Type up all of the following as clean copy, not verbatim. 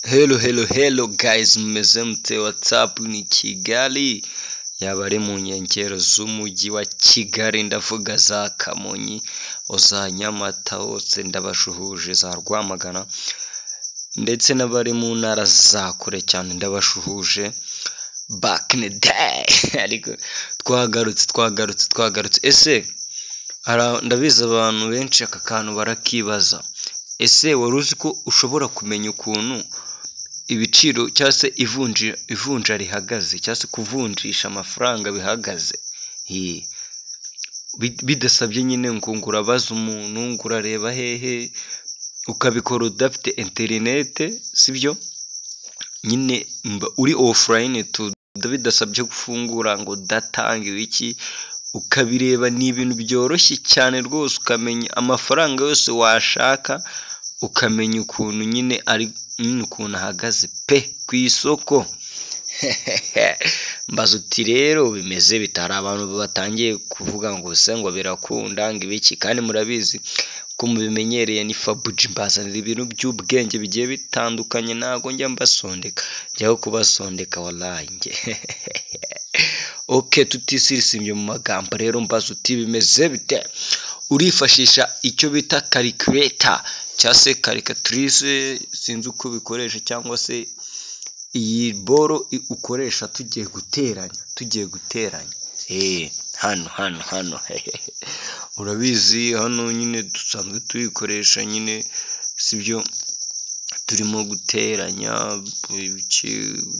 Hello guys, mumeze mute? WhatsApp ni Kigali, yaba ari mu nkengero z'umujyi wa Kigali, ndavuga za Kamonyi, za Nyamata, hose ndabashuhuje, za Rwamagana ndetse n'abari mu ntara za kure cyane ndabashuhuje. Back in the day ariko twagarutse. Ese ndabizi abantu benshi aka kantu barakibaza. Ese wari uzi ko ushobora kumenya ukuntu ibiciro cyangwa se ivunja rihagaze, cyangwa se kuvunjisha amafaranga bihagaze? Bidasabye nyine ngo urabaza umuntu, ngo urareba hehe, ukabikora udafite interinete, sibyo? Nyine uri offline bidasabye gufungura ngo datanga ibiki, ukabireba. Ni ibintu byoroshye cyane rwose, ukamenya amafaranga yose washaka, ukamenya ukuntu nyine ari ukuntu ahagaze pe ku isoko. Mbaza uti rero bimeze bitari abantu batangiye kuvuga ngo se ngo birakunda ngo ibiki, kandi murabizi ko mubimenyereye. Ni Fabuji mbazanira ibintu by'ubwenge bigiye bitandukanye, ntago njya mbasondeka, njyaho kubasondeka wallahi njye. Okay, tutisirimbye mu magambo rero, mbaza uti bimeze bite? Urifashisha icyo bita calculator cyangwa se calculatrice, sinzi uko bikoresha, cyangwa se iyi boro ukoresha tugiye guteranya. Hano urabizi, hano nyine dusanzwe tuyikoresha nyine, sibyo? Turimo guteranya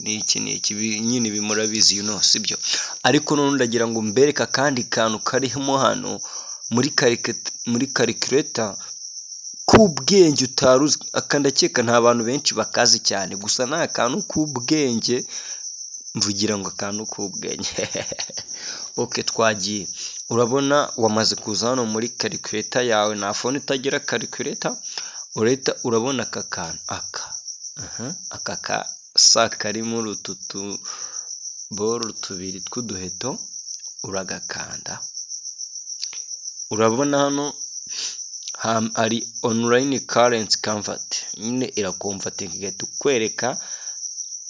iki nyine bimurabizi, sibyo? Ariko none ndagira ngo mbereka kandi kantu karimo hano muri calculator k'ubwenge utaruzi. Akandakeka nta bantu benshi bakazi cyane, gusa nta kantu k'ubwenge, mvugira ngo akantu k'ubwenge. Okay, twagiye. Urabona wamaze kuza hano muri calculator yawe, na phone itagira calculator, urabona aka kantu aka kasa karimo utu tuboro tubiri tw'uduheto, uragakanda. Urabona hano hari online currency convert, nyine irakonvatinga igahita kwereka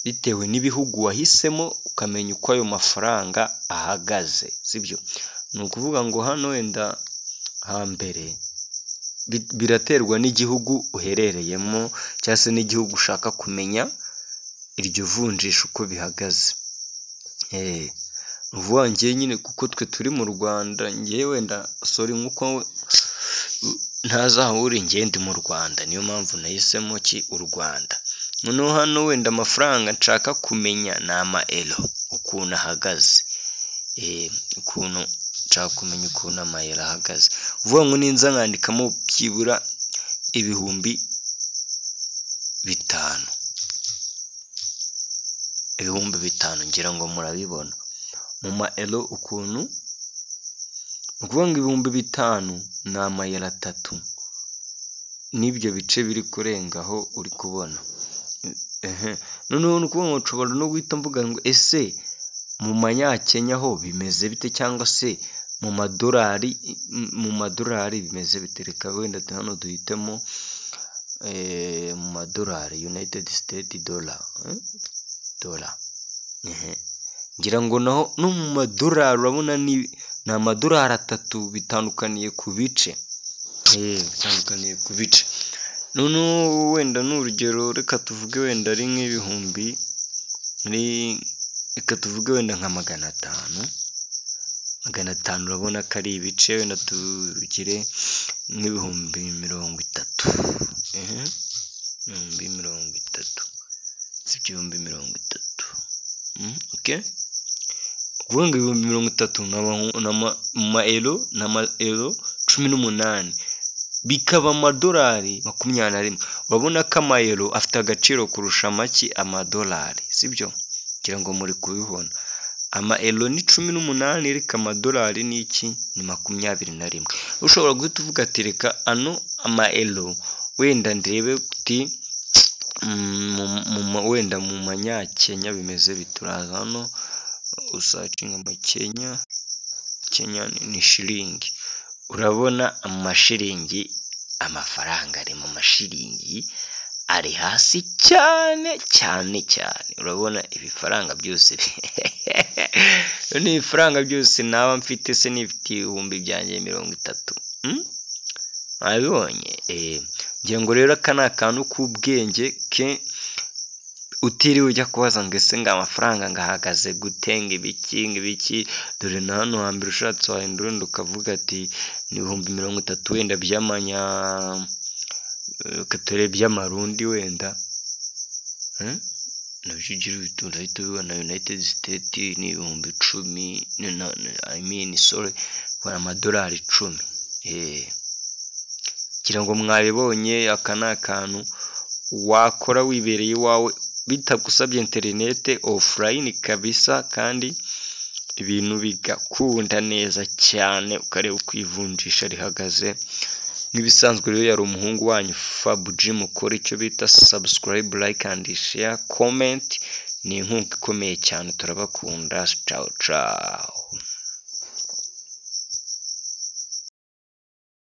bitewe n'ibihugu wahisemo, ukamenya uko ayo mafaranga ahagaze, sibyo? Ni ukuvuga ngo hano wenda hambere biraterwa n'igihugu uherereyemo, cyangwa se n'igihugu ushaka kumenya iryo vunjisha uko bihagaze. Uvuga njye nyine kuko twe turi mu Rwanda, njye wenda nkuko ntazahuri ngende mu Rwanda, niyo mpamvu nahisemo u Rwanda. Noneho hano wenda amafaranga nshaka kumenya ni ama-euro ukuntu ahagaze, nshaka kumenya ukuntu ama-euro ahagaze. Uvuga ngo ninza nkandikamo byibura ibihumbi 5, ngira ngo murabibona mu ma-euro ukuntu. Ukuvuga ngo ibihumbi 5 ni ama-euro 3, n'ibyo bice biri kurengaho uri kubona. Noneho ni ukuvuga ngo nshobora no guhita mvuga ngo ese mu manyakenya ho bimeze bite, cyangwa se mu madolari bimeze bite? Reka wenda hano duhitemo mu madolari, United States dollar. Ngira ngo naho no mu madolari urabona ni amadolari 3, bitandukaniye ku bice. Noneho wenda n'urugero, reka tuvuge wenda ari nk'ibihumbi, reka tuvuge wenda nka 500. Urabona ko ari ibice, wenda tugire nk'ibihumbi 30. Ibihumbi 30. Okay, kuvuga ngo ibihumbi 30 n'ama-euro 18, bikaba amadolari 21. Urabona ko ama-euro afite agaciro kurusha amadolari, sibyo? Ngira ngo muri kubibona. Ama-euro ni 18, reka amadolari ni 21. Ushobora guhita uvuga ati reka ano ama-euro wenda ndebe uti wenda mu manyakenya bimeze bituraza. Hano usacinga amakenya, Kenya ni shilingi. Urabona amashilingi, amafaranga ari mu mashilingi ari hasi cyane cyane cyane. Urabona ibifaranga byose ni ibifaranga byose naba mfite se nifite ibihumbi byanjye 30. Abibonye ngira ngo rero aka ni akantu k'ubwenge ke utiriwe ujya kubaza ngo ese ngo amafaranga ngahagaze gutenga ibiki dore na hano hambere ushatse wahindura ukavuga ati ni 30,000 wenda by'amanya katore by'amarundi wenda nabijugira bitunda hito bibona United States ni 10,000 kwa amadolari 10. Kira ngo mwabibonye aka ni akantu wakora wibereye iwawe bitagusabye internet offline kabisa, kandi ibintu bigakunda neza cyane ukareba kwivunjisha rihagaze. Nk'ibisanzwe rero yari umuhungu wanyu Fab G, mukora icyo bita subscribe, like and share, comment. Ni inkunga ikomeye cyane, turabakunda. Ciao ciao.